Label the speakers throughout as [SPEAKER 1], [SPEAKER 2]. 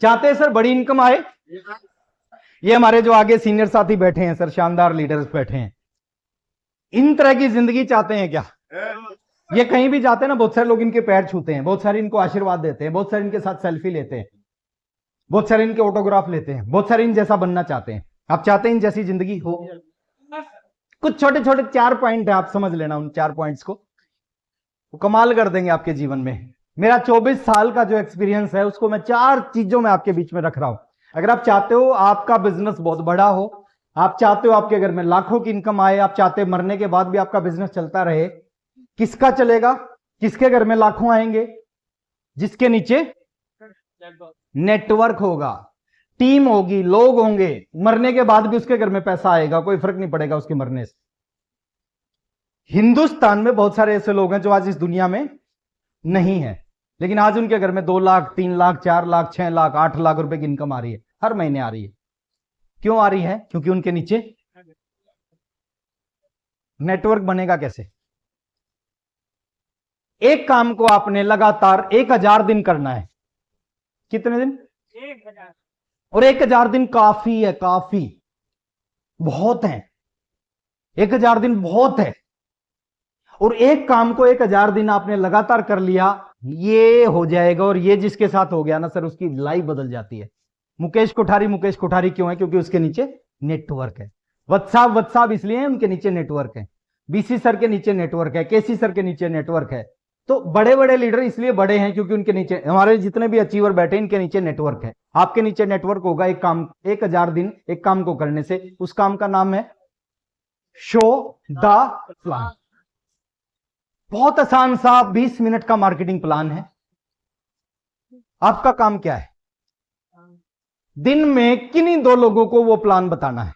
[SPEAKER 1] चाहते हैं सर बड़ी इनकम आए। ये हमारे जो आगे सीनियर साथी बैठे हैं सर, शानदार लीडर्स बैठे हैं, इन तरह की जिंदगी चाहते हैं क्या? ये कहीं भी जाते हैं ना, बहुत सारे लोग इनके पैर छूते हैं, बहुत सारे इनको आशीर्वाद देते हैं, बहुत सारे इनके साथ सेल्फी लेते हैं, बहुत सारे इनके ऑटोग्राफ लेते हैं, बहुत सारे इन जैसा बनना चाहते हैं। आप चाहते हैं इन जैसी जिंदगी हो? कुछ छोटे छोटे 4 पॉइंट है, आप समझ लेना उन 4 पॉइंट्स को, वो कमाल कर देंगे आपके जीवन में। मेरा 24 साल का जो एक्सपीरियंस है उसको मैं 4 चीजों में आपके बीच में रख रहा हूं। अगर आप चाहते हो आपका बिजनेस बहुत बड़ा हो, आप चाहते हो आपके घर में लाखों की इनकम आए, आप चाहते हो मरने के बाद भी आपका बिजनेस चलता रहे, किसका चलेगा? किसके घर में लाखों आएंगे? जिसके नीचे नेटवर्क होगा, टीम होगी, लोग होंगे, मरने के बाद भी उसके घर में पैसा आएगा, कोई फर्क नहीं पड़ेगा उसके मरने से। हिंदुस्तान में बहुत सारे ऐसे लोग हैं जो आज इस दुनिया में नहीं है, लेकिन आज उनके घर में 2 लाख, 3 लाख, 4 लाख, 6 लाख, 8 लाख रुपए की इनकम आ रही है, हर महीने आ रही है। क्यों आ रही है? क्योंकि उनके नीचे नेटवर्क बनेगा। कैसे? एक काम को आपने लगातार 1000 दिन करना है। कितने दिन? 1000। और 1000 दिन काफी है, काफी बहुत है, 1000 दिन बहुत है। और एक काम को 1000 दिन आपने लगातार कर लिया, ये हो जाएगा। और ये जिसके साथ हो गया ना सर, उसकी लाइफ बदल जाती है। मुकेश कोठारी मुकेश कोठारी क्यों है? क्योंकि उसके नीचे नेटवर्क है। वत्साब वत्साब इसलिए है, उनके नीचे नेटवर्क है। बीसी सर के नीचे नेटवर्क है, केसी सर के नीचे नेटवर्क है। तो बड़े बड़े लीडर इसलिए बड़े हैं क्योंकि उनके नीचे, हमारे जितने भी अचीवर बैठे इनके नीचे नेटवर्क है। आपके नीचे नेटवर्क होगा। एक काम 1000 दिन एक काम को करने से, उस काम का नाम है शो द प्लान। बहुत आसान सा 20 मिनट का मार्केटिंग प्लान है। आपका काम क्या है? दिन में किन्हीं 2 लोगों को वो प्लान बताना है।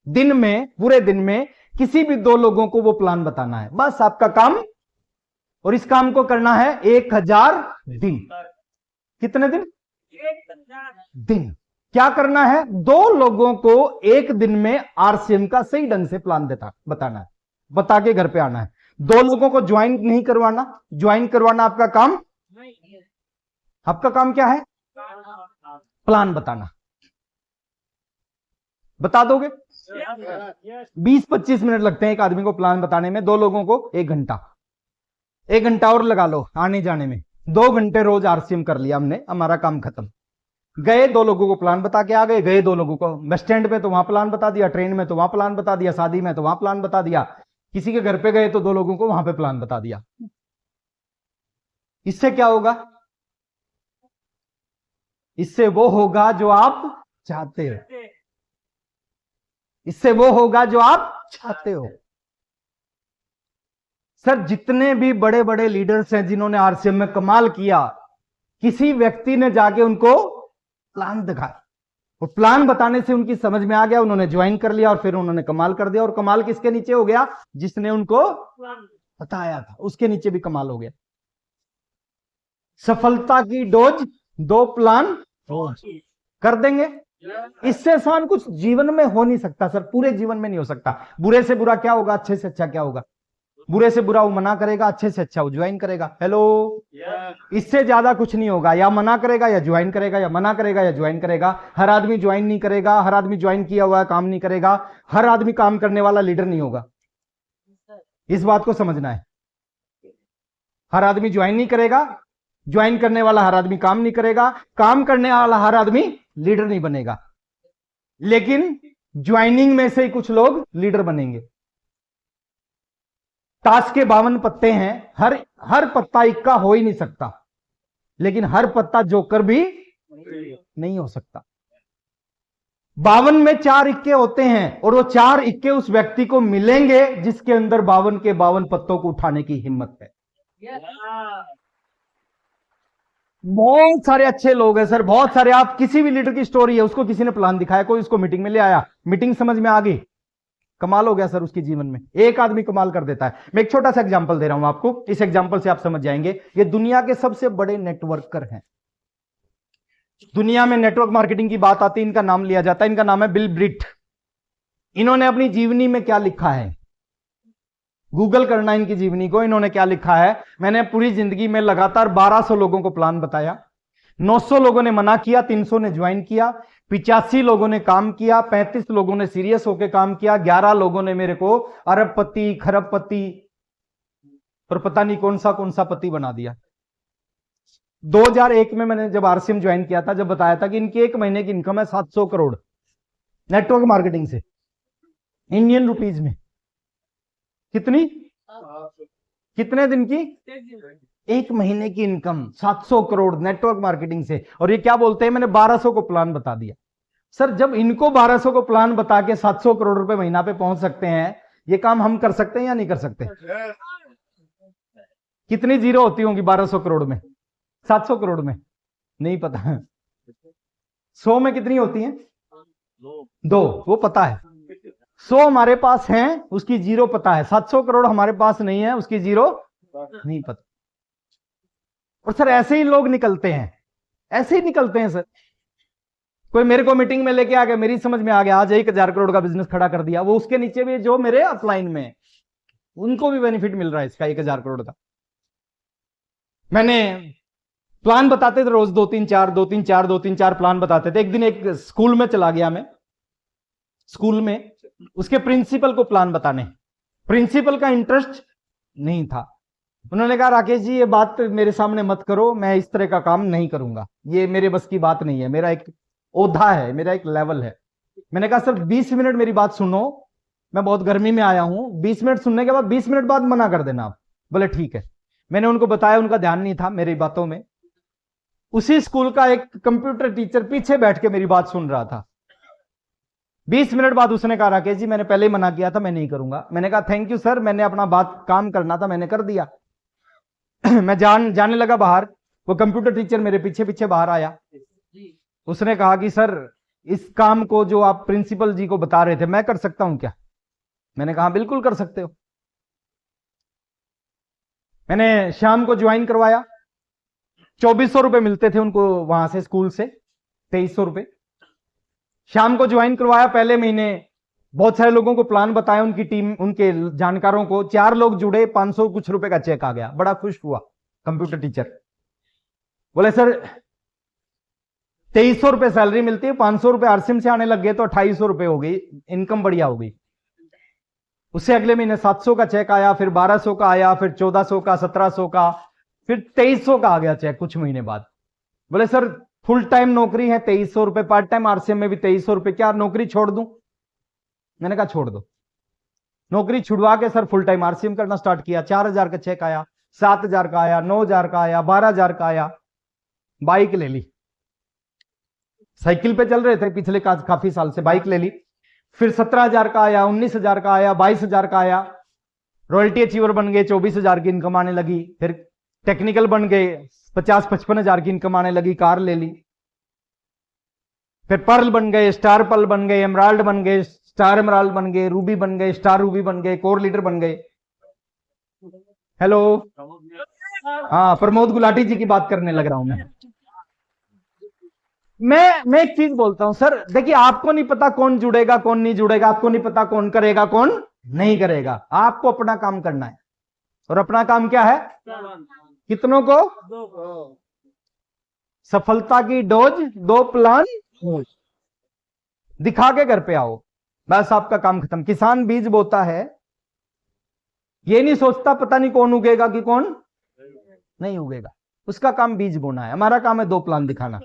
[SPEAKER 1] दिन में, पूरे दिन में किसी भी 2 लोगों को वो प्लान बताना है, बस आपका काम। और इस काम को करना है 1000 दिन। कितने दिन? 1000 दिन। क्या करना है? 2 लोगों को एक दिन में आरसीएम का सही ढंग से प्लान बताना है, बता के घर पे आना है। 2 लोगों को ज्वाइन नहीं करवाना, ज्वाइन करवाना आपका काम। आपका काम क्या है? प्लान बताना। बता दोगे? 20-25 मिनट लगते हैं एक आदमी को प्लान बताने में, 2 लोगों को 1 घंटा। 1 घंटा और लगा लो आने जाने में, 2 घंटे रोज आरसीएम कर लिया हमने, हमारा काम खत्म। गए 2 लोगों को प्लान बता के आ गए, गए 2 लोगों को बस स्टैंड पे तो वहां प्लान बता दिया, ट्रेन में तो वहां प्लान बता दिया, शादी में तो वहां प्लान बता दिया, किसी के घर पे गए तो 2 लोगों को वहां पे प्लान बता दिया। इससे क्या होगा? इससे वो होगा जो आप चाहते हो। इससे वो होगा जो आप चाहते हो। सर जितने भी बड़े बड़े लीडर्स हैं जिन्होंने आरसीएम में कमाल किया, किसी व्यक्ति ने जाके उनको प्लान दिखाया, और प्लान बताने से उनकी समझ में आ गया, उन्होंने ज्वाइन कर लिया और फिर उन्होंने कमाल कर दिया। और कमाल किसके नीचे हो गया? जिसने उनको बताया था, उसके नीचे भी कमाल हो गया। सफलता की डोज 2 प्लान कर देंगे। इससे आसान कुछ जीवन में हो नहीं सकता सर, पूरे जीवन में नहीं हो सकता। बुरे से बुरा क्या होगा? अच्छे से अच्छा क्या होगा? बुरे से बुरा वो मना करेगा, अच्छे से अच्छा वो ज्वाइन करेगा। हेलो, इससे ज्यादा कुछ नहीं होगा। या मना करेगा या ज्वाइन करेगा, या मना करेगा या ज्वाइन करेगा। हर आदमी ज्वाइन नहीं करेगा, हर आदमी ज्वाइन किया हुआ काम नहीं करेगा, हर आदमी काम करने वाला लीडर नहीं होगा। इस बात को समझना है। हर आदमी ज्वाइन नहीं करेगा, ज्वाइन करने वाला हर आदमी काम नहीं करेगा, काम करने वाला हर आदमी लीडर नहीं बनेगा। लेकिन ज्वाइनिंग में से ही कुछ लोग लीडर बनेंगे। ताश के 52 पत्ते हैं, हर पत्ता इक्का हो ही नहीं सकता, लेकिन हर पत्ता जोकर भी नहीं हो सकता। 52 में 4 इक्के होते हैं, और वो 4 इक्के उस व्यक्ति को मिलेंगे जिसके अंदर 52 के 52 पत्तों को उठाने की हिम्मत है। बहुत सारे अच्छे लोग हैं सर, बहुत सारे। आप किसी भी लीडर की स्टोरी है, उसको किसी ने प्लान दिखाया, कोई उसको मीटिंग में ले आया, मीटिंग समझ में आ गई, कमाल हो गया सर उसके जीवन में। एक आदमी कमाल कर देता है। मैं एक छोटा सा एग्जांपल दे रहा हूं आपको, इस एग्जांपल से आप समझ जाएंगे। ये दुनिया के सबसे बड़े नेटवर्कर हैं। दुनिया में नेटवर्क मार्केटिंग की बात आती है, इनका नाम लिया जाता है, इनका नाम है बिल ब्रिट। इन्होंने अपनी जीवनी में क्या लिखा है? गूगल करना इनकी जीवनी को। इन्होंने क्या लिखा है? मैंने पूरी जिंदगी में लगातार 1200 लोगों को प्लान बताया, 900 लोगों ने मना किया, 300 ने ज्वाइन किया, 85 लोगों ने काम किया, 35 लोगों ने सीरियस होकर काम किया, 11 लोगों ने मेरे को अरबपति खरबपति और पता नहीं कौन सा पति बना दिया। 2001 में मैंने जब आरसीएम ज्वाइन किया था, जब बताया था कि इनकी एक महीने की इनकम है 700 करोड़ नेटवर्क मार्केटिंग से, इंडियन रुपीज में। कितनी? कितने दिन की? एक महीने की इनकम 700 करोड़ नेटवर्क मार्केटिंग से। और ये क्या बोलते हैं, मैंने 1200 को प्लान बता दिया। सर जब इनको 1200 को प्लान बता के 700 करोड़ रुपए महीना पे पहुंच सकते हैं, ये काम हम कर सकते हैं या नहीं कर सकते? कितनी जीरो होती होंगी 1200 करोड़ में? 700 करोड़ में नहीं पता। 100 में कितनी होती हैं? 2, वो पता है। 100 हमारे पास है, उसकी जीरो पता है। 700 करोड़ हमारे पास नहीं है, उसकी जीरो नहीं पता। और सर ऐसे ही लोग निकलते हैं, ऐसे ही निकलते हैं सर। कोई मेरे को मीटिंग में लेके आ गया, मेरी समझ में आ गया, आज 1000 करोड़ का बिजनेस खड़ा कर दिया, वो उसके नीचे भी जो मेरे अपलाइन में है, उनको भी बेनिफिट मिल रहा है इसका 1000 करोड़ का। मैंने प्लान बताते थे रोज 2-3-4 प्लान बताते थे। एक दिन एक स्कूल में चला गया मैं, स्कूल में उसके प्रिंसिपल को प्लान बताने। प्रिंसिपल का इंटरेस्ट नहीं था। उन्होंने कहा राकेश जी ये बात मेरे सामने मत करो, मैं इस तरह का काम नहीं करूंगा, ये मेरे बस की बात नहीं है, मेरा एक ओधा है, मेरा एक लेवल है। मैंने कहा सर 20 मिनट मेरी बात सुनो, मैं बहुत गर्मी में आया हूं, 20 मिनट सुनने के बाद 20 मिनट बाद मना कर देना आप। बोले ठीक है। मैंने उनको बताया, उनका ध्यान नहीं था मेरी बातों में। उसी स्कूल का एक कंप्यूटर टीचर पीछे बैठ के मेरी बात सुन रहा था। 20 मिनट बाद उसने कहा राकेश जी मैंने पहले ही मना किया था, मैं नहीं करूंगा। मैंने कहा थैंक यू सर, मैंने अपना बात काम करना था, मैंने कर दिया। मैं जाने लगा बाहर, वो कंप्यूटर टीचर मेरे पीछे पीछे बाहर आया। उसने कहा कि सर इस काम को जो आप प्रिंसिपल जी को बता रहे थे मैं कर सकता हूं क्या? मैंने कहा बिल्कुल कर सकते हो। मैंने शाम को ज्वाइन करवाया, 2400 रुपए मिलते थे उनको वहां से, स्कूल से 2300 रुपए। शाम को ज्वाइन करवाया। पहले महीने बहुत सारे लोगों को प्लान बताया, उनकी टीम, उनके जानकारों को। 4 लोग जुड़े, 500 कुछ रुपए का चेक आ गया। बड़ा खुश हुआ कंप्यूटर टीचर। बोले सर 2300 रुपए सैलरी मिलती है, 500 रुपए आरसीएम से आने लग गए तो 2800 रुपए हो गई, इनकम बढ़िया हो गई। उससे अगले महीने 700 का चेक आया, फिर 1200 का आया, फिर 1400 का, 1700 का, फिर 2300 का आ गया चेक कुछ महीने बाद। बोले सर फुल टाइम नौकरी है 2300 रुपए, पार्ट टाइम आरसीएम में भी 2300 रुपए, क्या नौकरी छोड़ दूं? मैंने कहा छोड़ दो। नौकरी छुड़वा के सर फुल टाइम आरसीएम करना स्टार्ट किया। 4000 का चेक आया, 7000 का आया, 9000 का आया, 12000 का आया। बाइक ले ली, साइकिल पे चल रहे थे पिछले काफी साल से, बाइक ले ली। फिर 17000 का आया, 19000 का आया, 22000 का आया। रॉयल्टी अचीवर बन गए, 24000 की इनकम आने लगी। फिर टेक्निकल बन गए, 50-55 की इनकम आने लगी। कार ले ली। फिर पर्ल बन गए, स्टार पर्ल बन गए, एमराल्ड बन गए, स्टार एमराल्ड बन गए, रूबी बन गए, स्टार रूबी बन गए, कोर लीडर बन गए। हेलो, हाँ प्रमोद गुलाटी जी की बात करने लग रहा हूं मैं एक चीज बोलता हूं सर, देखिए आपको नहीं पता कौन जुड़ेगा कौन नहीं जुड़ेगा, आपको नहीं पता कौन करेगा कौन नहीं करेगा। आपको अपना काम करना है। और अपना काम क्या है? कितनों को? सफलता की डोज 2 प्लान दिखा के घर पे आओ, बस आपका काम खत्म। किसान बीज बोता है, ये नहीं सोचता पता नहीं कौन उगेगा कि कौन नहीं उगेगा, उसका काम बीज बोना है। हमारा काम है 2 प्लान दिखाना।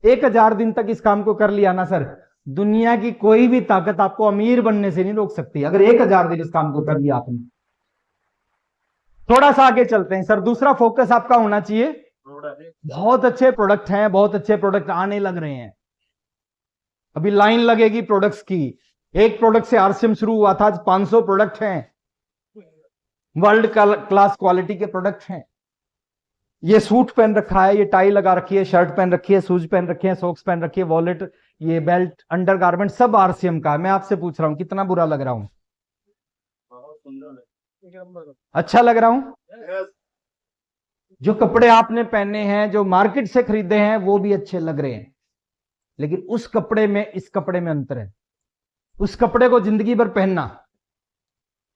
[SPEAKER 1] 1000 दिन तक इस काम को कर लिया ना सर, दुनिया की कोई भी ताकत आपको अमीर बनने से नहीं रोक सकती। अगर 1000 दिन इस काम को कर लिया आपने। थोड़ा सा आगे चलते हैं सर। दूसरा फोकस आपका होना चाहिए, बहुत अच्छे प्रोडक्ट हैं, बहुत अच्छे प्रोडक्ट आने लग रहे हैं, अभी लाइन लगेगी प्रोडक्ट्स की। एक प्रोडक्ट से आरसीएम शुरू हुआ था, आज 500 प्रोडक्ट हैं, वर्ल्ड क्लास क्वालिटी के प्रोडक्ट हैं। ये सूट पहन रखा है, ये टाई लगा रखी है, शर्ट पहन रखी है, शूज पहन रखे हैं, सॉक्स पहन रखी है, वॉलेट, ये बेल्ट, अंडरगारमेंट, सब आरसीएम का है। मैं आपसे पूछ रहा हूं कितना बुरा लग रहा हूं? अच्छा लग रहा हूं? जो कपड़े आपने पहने हैं, जो मार्केट से खरीदे हैं, वो भी अच्छे लग रहे हैं, लेकिन उस कपड़े में इस कपड़े में अंतर है। उस कपड़े को जिंदगी भर पहनना,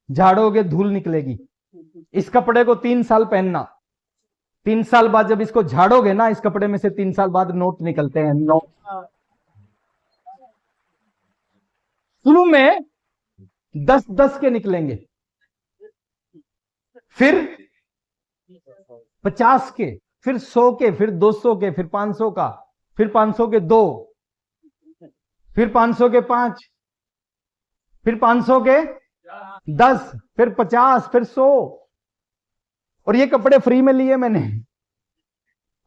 [SPEAKER 1] झाड़ोगे धूल निकलेगी। इस कपड़े को 3 साल पहनना, 3 साल बाद जब इसको झाड़ोगे ना, इस कपड़े में से 3 साल बाद नोट निकलते हैं, नोट। शुरू में 10-10 के निकलेंगे, फिर 50 के, फिर 100 के, फिर 200 के, फिर 500 का, फिर 500 के 2, फिर 500 के 5, फिर 500 के 10, फिर 50, फिर 100। और ये कपड़े फ्री में लिए मैंने।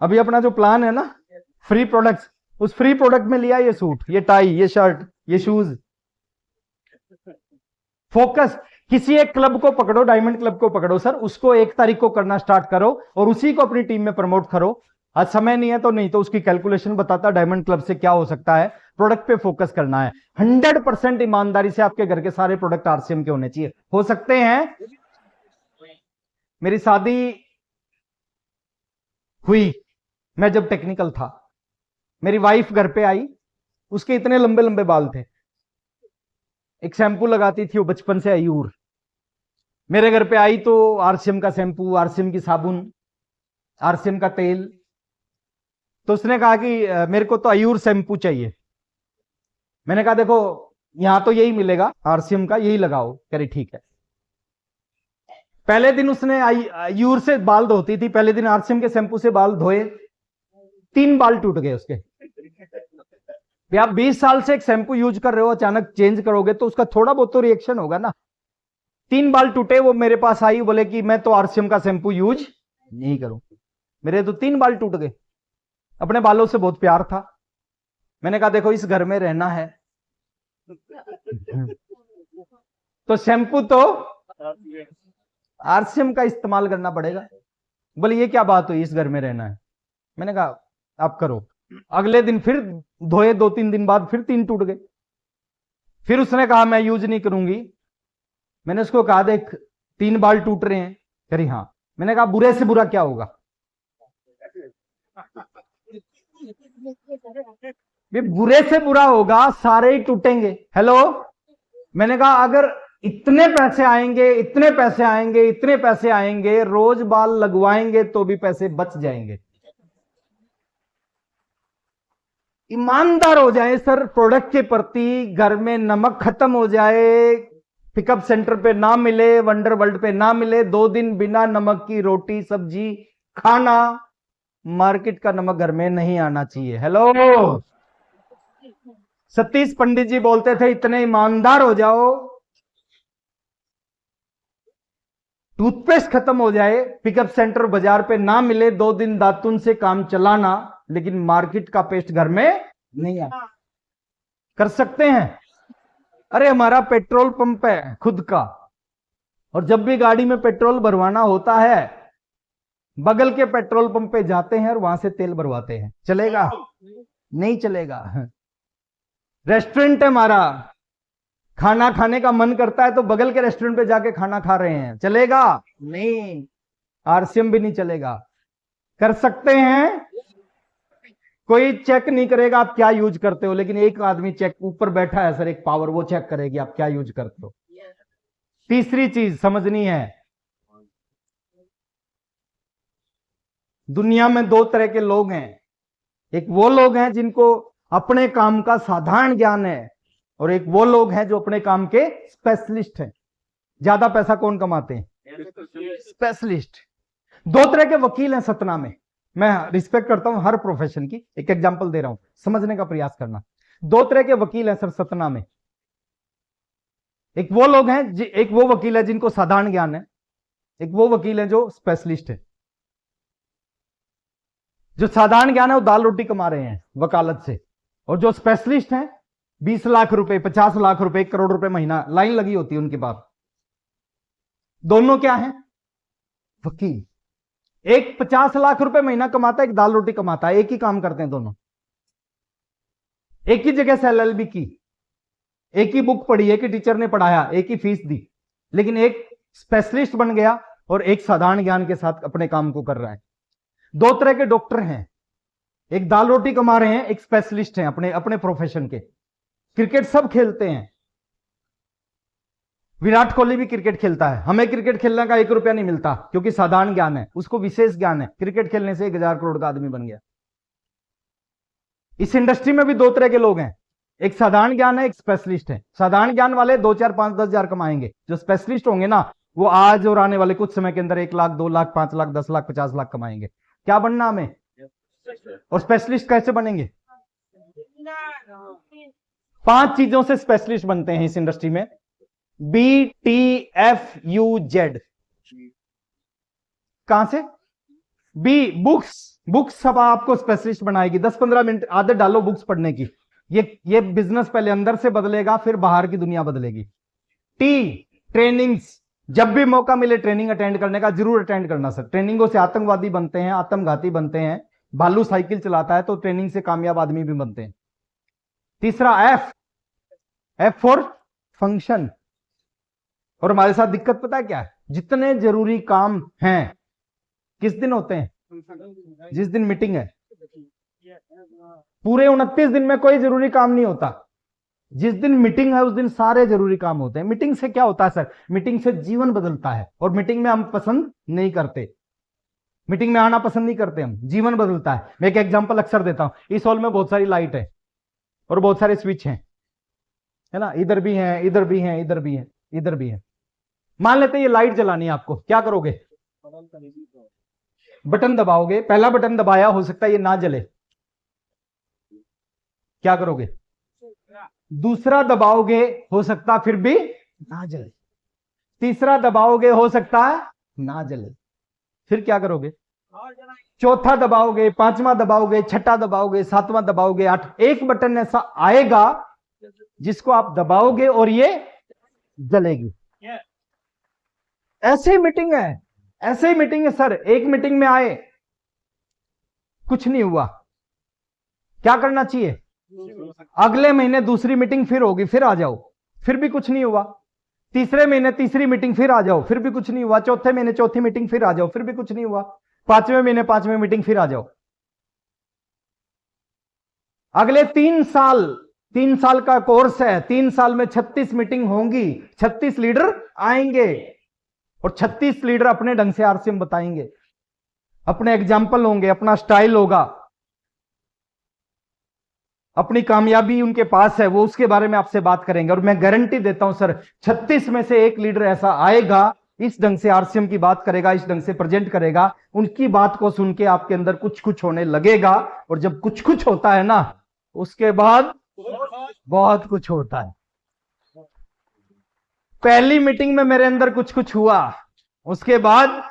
[SPEAKER 1] अभी अपना जो प्लान है ना, फ्री प्रोडक्ट्स, उस फ्री प्रोडक्ट में लिया ये सूट, ये टाई, ये शर्ट, ये शूज। फोकस, किसी एक क्लब को पकड़ो, डायमंड क्लब को पकड़ो सर, उसको 1 तारीख को करना स्टार्ट करो और उसी को अपनी टीम में प्रमोट करो। आज समय नहीं है तो नहीं, तो उसकी कैलकुलेशन बताता डायमंड क्लब से क्या हो सकता है। प्रोडक्ट पे फोकस करना है। 100% ईमानदारी से आपके घर के सारे प्रोडक्ट आरसीएम के होने चाहिए। हो सकते हैं। मेरी शादी हुई, मैं जब टेक्निकल था, मेरी वाइफ घर पे आई, उसके इतने लंबे लंबे बाल थे। एक शैम्पू लगाती थी वो बचपन से आयूर। मेरे घर पे आई तो आरसीएम का शैम्पू, आरसीएम की साबुन, आरसीएम का तेल। तो उसने कहा कि मेरे को तो आयूर शैम्पू चाहिए। मैंने कहा देखो यहां तो यही मिलेगा, आरसीएम का यही लगाओ। कह रही ठीक है। पहले दिन उसने आयूर से बाल धोती थी, पहले दिन आरसीएम के शैम्पू से बाल धोए, 3 बाल टूट गए उसके। आप 20 साल से एक शैम्पू यूज कर रहे हो, अचानक चेंज करोगे तो उसका थोड़ा बहुत तो रिएक्शन होगा ना। 3 बाल टूटे। वो मेरे पास आई, बोले कि मैं तो आरसीएम का शैम्पू यूज नहीं करूं। मेरे तो 3 बाल टूट गए। अपने बालों से बहुत प्यार था। मैंने कहा देखो इस घर में रहना है तो शैम्पू तो आरसीएम का इस्तेमाल करना पड़ेगा। बोले ये क्या बात हुई, इस घर में रहना है। मैंने कहा आप करो। अगले दिन फिर धोए, 2-3 दिन बाद फिर 3 टूट गए। फिर उसने कहा मैं यूज नहीं करूंगी। मैंने उसको कहा देख 3 बाल टूट रहे हैं। कह रही हाँ। मैंने कहा बुरे से बुरा क्या होगा। ये बुरे से बुरा होगा, सारे ही टूटेंगे। हेलो। मैंने कहा अगर इतने पैसे आएंगे, इतने पैसे आएंगे, इतने पैसे आएंगे, रोज बाल लगवाएंगे तो भी पैसे बच जाएंगे। ईमानदार हो जाए सर प्रोडक्ट के प्रति। घर में नमक खत्म हो जाए, पिकअप सेंटर पे ना मिले, वंडर वर्ल्ड पे ना मिले, 2 दिन बिना नमक की रोटी सब्जी खाना। मार्केट का नमक घर में नहीं आना चाहिए। हेलो। सतीश पंडित जी बोलते थे इतने ईमानदार हो जाओ, टूथपेस्ट खत्म हो जाए, पिकअप सेंटर बाजार पे ना मिले, 2 दिन दातुन से काम चलाना, लेकिन मार्केट का पेस्ट घर में नहीं आ। कर सकते हैं। अरे हमारा पेट्रोल पंप है खुद का, और जब भी गाड़ी में पेट्रोल भरवाना होता है बगल के पेट्रोल पंप पे जाते हैं और वहां से तेल भरवाते हैं। चलेगा? नहीं चलेगा। रेस्टोरेंट है हमारा, खाना खाने का मन करता है तो बगल के रेस्टोरेंट पे जाके खाना खा रहे हैं। चलेगा? नहीं। आरसीएम भी नहीं चलेगा। कर सकते हैं। कोई चेक नहीं करेगा आप क्या यूज करते हो, लेकिन एक आदमी चेक, ऊपर बैठा है सर एक पावर, वो चेक करेगी आप क्या यूज करते हो। तीसरी चीज समझनी है, दुनिया में 2 तरह के लोग हैं। एक वो लोग हैं जिनको अपने काम का साधारण ज्ञान है, और एक वो लोग हैं जो अपने काम के स्पेशलिस्ट हैं। ज्यादा पैसा कौन कमाते हैं? स्पेशलिस्ट। 2 तरह के वकील हैं सतना में। मैं रिस्पेक्ट करता हूं हर प्रोफेशन की, एक एग्जांपल दे रहा हूं, समझने का प्रयास करना। 2 तरह के वकील हैं सर सतना में। एक वो लोग हैं, एक वो वकील है जिनको साधारण ज्ञान है, एक वो वकील है जो स्पेशलिस्ट है। जो साधारण ज्ञान है वो दाल रोटी कमा रहे हैं वकालत से, और जो स्पेशलिस्ट हैं 20 लाख रुपए, 50 लाख रुपए, 1 करोड़ रुपए महीना लाइन लगी होती है उनके पास। दोनों क्या है? वकील। एक 50 लाख रुपए महीना कमाता है, एक दाल रोटी कमाता है, एक ही काम करते हैं दोनों। एक ही जगह से एलएलबी की, एक ही बुक पढ़ी, एक ही टीचर ने पढ़ाया, एक ही फीस दी, लेकिन एक स्पेशलिस्ट बन गया और एक साधारण ज्ञान के साथ अपने काम को कर रहा है। 2 तरह के डॉक्टर हैं, एक दाल रोटी कमा रहे हैं, एक स्पेशलिस्ट हैं अपने अपने प्रोफेशन के। क्रिकेट सब खेलते हैं, विराट कोहली भी क्रिकेट खेलता है, हमें क्रिकेट खेलने का 1 रुपया नहीं मिलता, क्योंकि साधारण ज्ञान है, उसको विशेष ज्ञान है। क्रिकेट खेलने से 1,000 करोड़ का आदमी बन गया। इस इंडस्ट्री में भी दो तरह के लोग हैं, एक साधारण ज्ञान है, एक स्पेशलिस्ट है। साधारण ज्ञान वाले 2, 4, 5, 10,000 कमाएंगे। जो स्पेशलिस्ट होंगे ना, वो आज और आने वाले कुछ समय के अंदर 1 लाख, 2 लाख, 5 लाख, 10 लाख, 50 लाख कमाएंगे। क्या बनना हमें? और स्पेशलिस्ट कैसे बनेंगे? 5 चीजों से स्पेशलिस्ट बनते हैं इस इंडस्ट्री में। BTFUZ। कहां से? B, books. बुक्स सब आपको स्पेशलिस्ट बनाएगी। 10-15 मिनट आदत डालो बुक्स पढ़ने की। ये बिजनेस पहले अंदर से बदलेगा, फिर बाहर की दुनिया बदलेगी। T, trainings. जब भी मौका मिले ट्रेनिंग अटेंड करने का, जरूर अटेंड करना सर। ट्रेनिंगों से आतंकवादी बनते हैं, आत्मघाती बनते हैं। भालू साइकिल चलाता है तो ट्रेनिंग से कामयाब आदमी भी बनते हैं। तीसरा एफ फॉर फंक्शन। और हमारे साथ दिक्कत पता है क्या है? जितने जरूरी काम हैं किस दिन होते हैं? जिस दिन मीटिंग है। पूरे 29 दिन में कोई जरूरी काम नहीं होता। जिस दिन मीटिंग है उस दिन सारे जरूरी काम होते हैं। मीटिंग से क्या होता है सर? मीटिंग से जीवन बदलता है। और मीटिंग में हम पसंद नहीं करते, मीटिंग में आना पसंद नहीं करते हम, जीवन बदलता है। मैं एक एग्जांपल अक्सर देता हूं। इस हॉल में बहुत सारी लाइट है और बहुत सारे स्विच हैं, है ना? इधर भी हैं, इधर भी हैं, इधर भी हैं, इधर भी हैं। मान लेते हैं ये लाइट जलानी है आपको, क्या करोगे? बटन दबाओगे। पहला बटन दबाया, हो सकता है ये ना जले, क्या करोगे? दूसरा दबाओगे, हो सकता फिर भी ना जले। तीसरा दबाओगे, हो सकता है ना जले, फिर क्या करोगे? चौथा दबाओगे, पांचवा दबाओगे, छठा दबाओगे, सातवां दबाओगे, आठ। एक बटन ऐसा आएगा जिसको आप दबाओगे और ये जलेगी। ऐसे ही मीटिंग है, ऐसे ही मीटिंग है सर। एक मीटिंग में आए, कुछ नहीं हुआ, क्या करना चाहिए? अगले महीने दूसरी मीटिंग फिर होगी, फिर आ जाओ, फिर भी कुछ नहीं हुआ। तीसरे महीने तीसरी मीटिंग, फिर आ जाओ, फिर भी कुछ नहीं हुआ। चौथे महीने चौथी मीटिंग, फिर आ जाओ, फिर भी कुछ नहीं हुआ। पांचवें महीने पांचवें मीटिंग, फिर आ जाओ। अगले 3 साल का कोर्स है। 3 साल में 36 मीटिंग होंगी, 36 लीडर आएंगे और 36 लीडर अपने ढंग से आरसीएम बताएंगे, अपने एग्जाम्पल होंगे, अपना स्टाइल होगा, अपनी कामयाबी उनके पास है, वो उसके बारे में आपसे बात करेंगे। और मैं गारंटी देता हूं सर, 36 में से एक लीडर ऐसा आएगा, इस ढंग से आरसीएम की बात करेगा, इस ढंग से प्रेजेंट करेगा। उनकी बात को सुन के आपके अंदर कुछ कुछ होने लगेगा। और जब कुछ कुछ होता है ना, उसके बाद बहुत कुछ होता है। पहली मीटिंग में मेरे अंदर कुछ कुछ हुआ, उसके बाद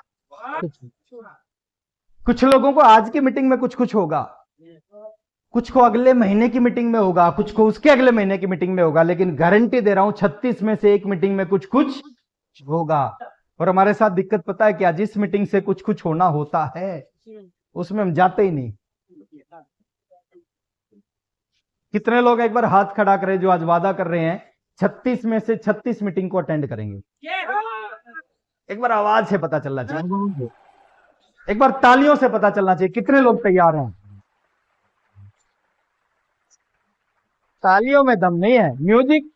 [SPEAKER 1] कुछ लोगों को आज की मीटिंग में कुछ कुछ होगा, कुछ को अगले महीने की मीटिंग में होगा, कुछ को उसके अगले महीने की मीटिंग में होगा। लेकिन गारंटी दे रहा हूं 36 में से एक मीटिंग में कुछ कुछ होगा। और हमारे साथ दिक्कत पता है क्या? जिस मीटिंग से कुछ कुछ होना होता है उसमें हम जाते ही नहीं। कितने लोग एक बार हाथ खड़ा करें जो आज वादा कर रहे हैं 36 में से 36 मीटिंग को अटेंड करेंगे? एक बार आवाज से पता चलना चाहिए, एक बार तालियों से पता चलना चाहिए कितने लोग तैयार हैं। तालियों में दम नहीं है, म्यूजिक।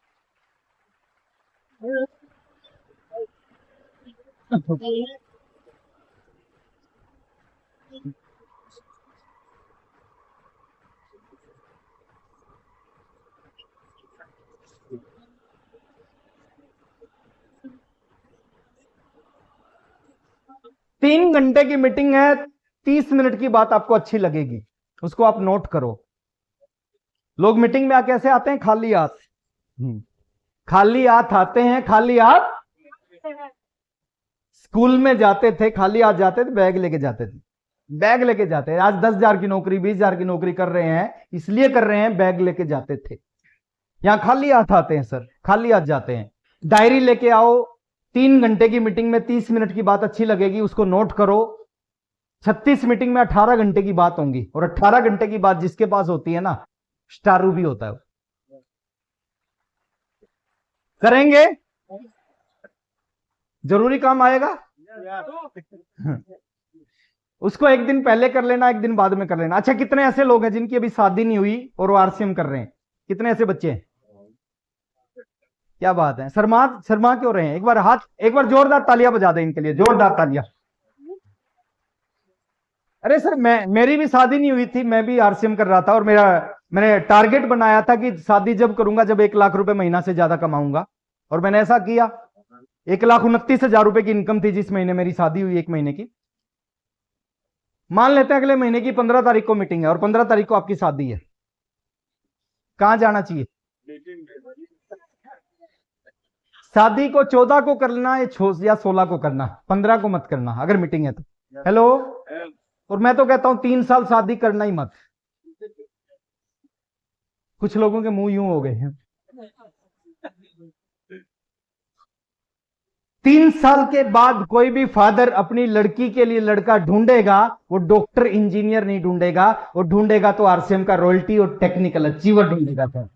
[SPEAKER 1] तीन घंटे की मीटिंग है, 30 मिनट की बात आपको अच्छी लगेगी, उसको आप नोट करो। लोग मीटिंग में कैसे आते हैं? खाली हाथ। खाली हाथ आते हैं, खाली हाथ। स्कूल में जाते थे, खाली हाथ जाते थे, बैग लेके जाते थे, बैग लेके जाते हैं। आज 10,000 की नौकरी, 20,000 की नौकरी कर रहे हैं, इसलिए कर रहे हैं, बैग लेके जाते थे। यहां खाली हाथ आते हैं सर, खाली हाथ जाते हैं। डायरी लेके आओ, 3 घंटे की मीटिंग में 30 मिनट की बात अच्छी लगेगी, उसको नोट करो। 36 मीटिंग में 18 घंटे की बात होंगी, और 18 घंटे की बात जिसके पास होती है ना, स्टारू भी होता है। करेंगे, जरूरी काम आएगा, उसको एक दिन पहले कर लेना, एक दिन बाद में कर लेना। अच्छा, कितने ऐसे लोग हैं जिनकी अभी शादी नहीं हुई और वो आरसीएम कर रहे हैं? कितने ऐसे बच्चे हैं? क्या बात है, शर्मा शर्मा क्यों रहे हैं? एक बार हाथ, एक बार जोरदार तालियां बजा दें इनके लिए, जोरदार तालियां। अरे सर, मेरी भी शादी नहीं हुई थी, मैं भी आरसीएम कर रहा था, और मैंने टारगेट बनाया था कि शादी जब करूंगा जब 1 लाख रुपए महीना से ज्यादा कमाऊंगा, और मैंने ऐसा किया। 1,29,000 रुपए की इनकम थी जिस महीने मेरी शादी हुई, 1 महीने की। मान लेते हैं अगले महीने की 15 तारीख को मीटिंग है और 15 तारीख को आपकी शादी है, कहां जाना चाहिए? शादी को 14 को करना या 16 को करना, 15 को मत करना अगर मीटिंग है तो। हेलो, और मैं तो कहता हूं 3 साल शादी करना ही मत। कुछ लोगों के मुंह यूं हो गए हैं। 3 साल के बाद कोई भी फादर अपनी लड़की के लिए लड़का ढूंढेगा, वो डॉक्टर इंजीनियर नहीं ढूंढेगा, वो ढूंढेगा तो आरसीएम का रॉयल्टी और टेक्निकल अचीवर ढूंढेगा सर।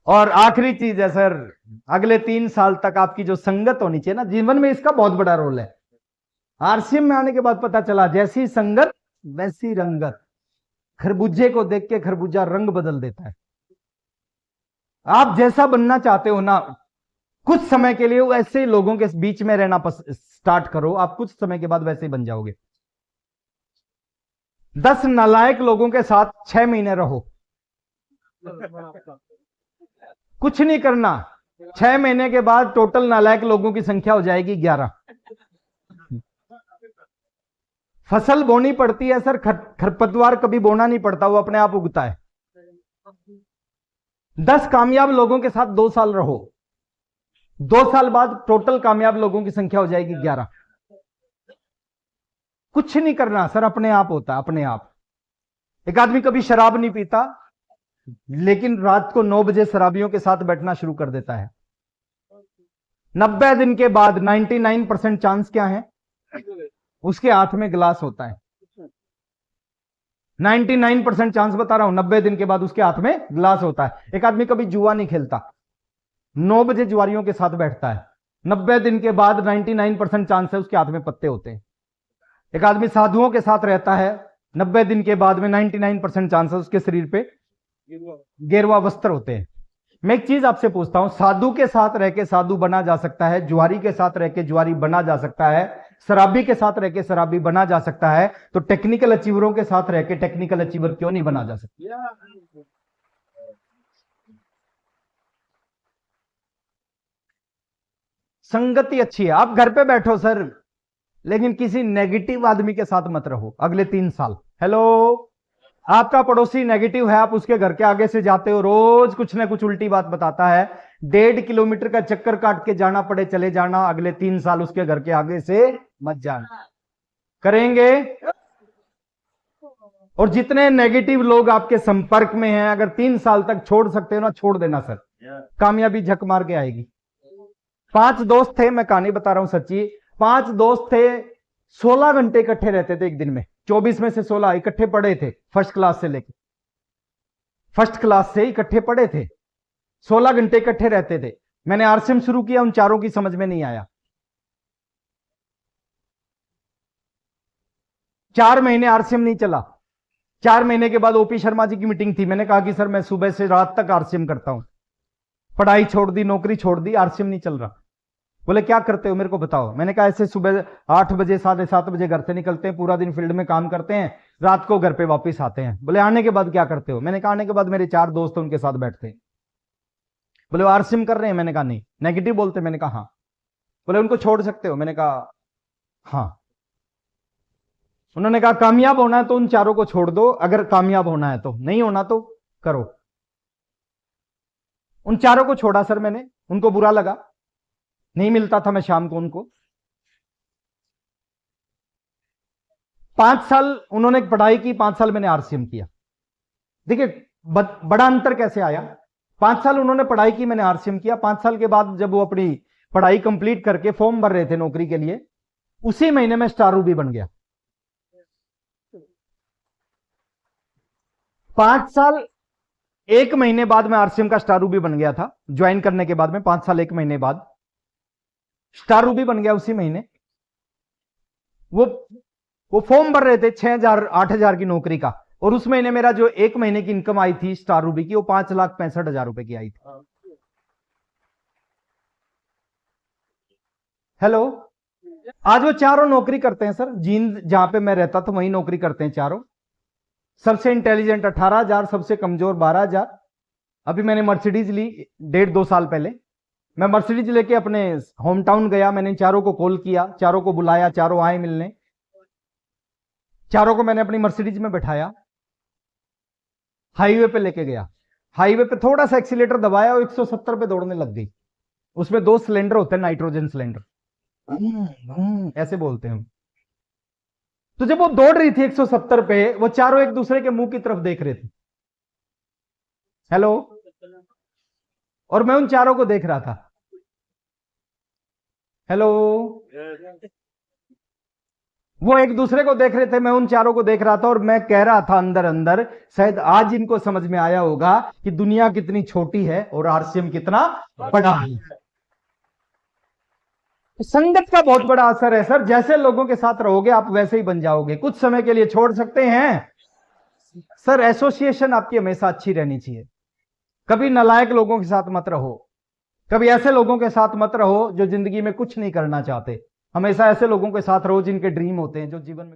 [SPEAKER 1] और आखिरी चीज है सर, अगले 3 साल तक आपकी जो संगत होनी चाहिए ना जीवन में, इसका बहुत बड़ा रोल है। आरसीएम में आने के बाद पता चला, जैसी संगत वैसी रंगत। खरबूजे को देख के खरबूजा रंग बदल देता है। आप जैसा बनना चाहते हो ना, कुछ समय के लिए ऐसे लोगों के बीच में रहना स्टार्ट करो, आप कुछ समय के बाद वैसे ही बन जाओगे। 10 नालायक लोगों के साथ 6 महीने रहो, कुछ नहीं करना, 6 महीने के बाद टोटल नालायक लोगों की संख्या हो जाएगी 11। फसल बोनी पड़ती है सर, खरपतवार कभी बोना नहीं पड़ता, वो अपने आप उगता है। 10 कामयाब लोगों के साथ 2 साल रहो, 2 साल बाद टोटल कामयाब लोगों की संख्या हो जाएगी 11। कुछ नहीं करना सर, अपने आप होता है, अपने आप। एक आदमी कभी शराब नहीं पीता, लेकिन रात को 9 बजे शराबियों के साथ बैठना शुरू कर देता है। 90 दिन के बाद 99% चांस क्या है? उसके हाथ में ग्लास होता है। 99% चांस बता रहा हूं, 90 दिन के बाद उसके हाथ में ग्लास होता है। एक आदमी कभी जुआ नहीं खेलता, 9 बजे जुआरियों के साथ बैठता है, 90 दिन के बाद 99% चांस है उसके हाथ में पत्ते होते हैं। एक आदमी साधुओं के साथ रहता है, 90 दिन के बाद में 99% चांस है उसके शरीर पे गेरुआ वस्त्र होते हैं। मैं एक चीज आपसे पूछता हूं, साधु के साथ रह के साधु बना जा सकता है, जुआरी के साथ रह के जुआरी बना जा सकता है, शराबी के साथ रह के शराबी बना जा सकता है, तो टेक्निकल अचीवरों के साथ रह के टेक्निकल अचीवर क्यों नहीं बना जा सकता? संगति अच्छी है। आप घर पे बैठो सर, लेकिन किसी नेगेटिव आदमी के साथ मत रहो अगले 3 साल। हेलो, आपका पड़ोसी नेगेटिव है, आप उसके घर के आगे से जाते हो, रोज कुछ ना कुछ उल्टी बात बताता है, 1.5 किलोमीटर का चक्कर काट के जाना पड़े चले जाना, अगले 3 साल उसके घर के आगे से मत जाना। करेंगे? और जितने नेगेटिव लोग आपके संपर्क में हैं, अगर 3 साल तक छोड़ सकते हो ना, छोड़ देना सर, कामयाबी झक मार के आएगी। 5 दोस्त थे, मैं कहानी बता रहा हूं सच्ची। 5 दोस्त थे, 16 घंटे इकट्ठे रहते थे एक दिन में, 24 में से 16 इकट्ठे पढ़े थे, फर्स्ट क्लास से लेकर फर्स्ट क्लास से इकट्ठे पढ़े थे, 16 घंटे इकट्ठे रहते थे। मैंने आरसीएम शुरू किया, उन चारों की समझ में नहीं आया। 4 महीने आरसीएम नहीं चला। 4 महीने के बाद ओपी शर्मा जी की मीटिंग थी, मैंने कहा कि सर मैं सुबह से रात तक आरसीएम करता हूं, पढ़ाई छोड़ दी, नौकरी छोड़ दी, आरसीएम नहीं चल रहा। बोले क्या करते हो मेरे को बताओ। मैंने कहा ऐसे सुबह 8 बजे 7:30 बजे घर से निकलते हैं, पूरा दिन फील्ड में काम करते हैं, रात को घर पे वापस आते हैं। बोले आने के बाद क्या करते हो? मैंने कहा आने के बाद मेरे 4 दोस्त उनके साथ बैठते हैं। बोले आरसीएम कर रहे हैं? मैंने कहा नहीं। नेगेटिव बोलते? मैंने कहा हाँ। बोले उनको छोड़ सकते हो? मैंने कहा हाँ। उन्होंने कहा कामयाब होना है तो उन चारों को छोड़ दो, अगर कामयाब होना है तो, नहीं होना तो करो। उन चारों को छोड़ा सर मैंने, उनको बुरा लगा, नहीं मिलता था मैं शाम को उनको। 5 साल उन्होंने पढ़ाई की, 5 साल मैंने आरसीएम किया। देखिए बड़ा अंतर कैसे आया। 5 साल उन्होंने पढ़ाई की, मैंने आरसीएम किया। 5 साल के बाद जब वो अपनी पढ़ाई कंप्लीट करके फॉर्म भर रहे थे नौकरी के लिए, उसी महीने में स्टार रूबी बन गया। 5 साल 1 महीने बाद मैं आरसीएम का स्टार रूबी बन गया था, ज्वाइन करने के बाद में 5 साल 1 महीने बाद स्टार रूबी बन गया उसी महीने। वो फॉर्म भर रहे थे 6,000 8,000 की नौकरी का, और उस महीने मेरा जो 1 महीने की इनकम आई थी स्टार रूबी की, वो 5,65,000 रुपए की आई थी। हेलो, आज वो चारों नौकरी करते हैं सर, जींद जहां पे मैं रहता था वहीं नौकरी करते हैं चारों। सबसे इंटेलिजेंट 18,000, सबसे कमजोर 12,000। अभी मैंने मर्सिडीज ली 1.5-2 साल पहले। मैं मर्सिडीज लेके अपने होम टाउन गया, मैंने चारों को कॉल किया, चारों को बुलाया, चारों आए मिलने। चारों को मैंने अपनी मर्सिडीज में बैठाया, हाईवे पे लेके गया। हाईवे पे थोड़ा सा एक्सीलेटर दबाया और 170 पे दौड़ने लग गई। उसमें 2 सिलेंडर होते हैं, नाइट्रोजन सिलेंडर, ऐसे बोलते हैं। तो जब वो दौड़ रही थी 170 पे, वो चारों एक दूसरे के मुंह की तरफ देख रहे थे। हेलो, और मैं उन चारों को देख रहा था। हेलो, वो एक दूसरे को देख रहे थे, मैं उन चारों को देख रहा था, और मैं कह रहा था अंदर अंदर, शायद आज इनको समझ में आया होगा कि दुनिया कितनी छोटी है और आरसीएम कितना बड़ा है। संगत का बहुत बड़ा असर है सर, जैसे लोगों के साथ रहोगे आप वैसे ही बन जाओगे। कुछ समय के लिए छोड़ सकते हैं सर, एसोसिएशन आपकी हमेशा अच्छी रहनी चाहिए। कभी नालायक लोगों के साथ मत रहो, कभी ऐसे लोगों के साथ मत रहो जो जिंदगी में कुछ नहीं करना चाहते। हमेशा ऐसे लोगों के साथ रहो जिनके ड्रीम होते हैं, जो जीवन में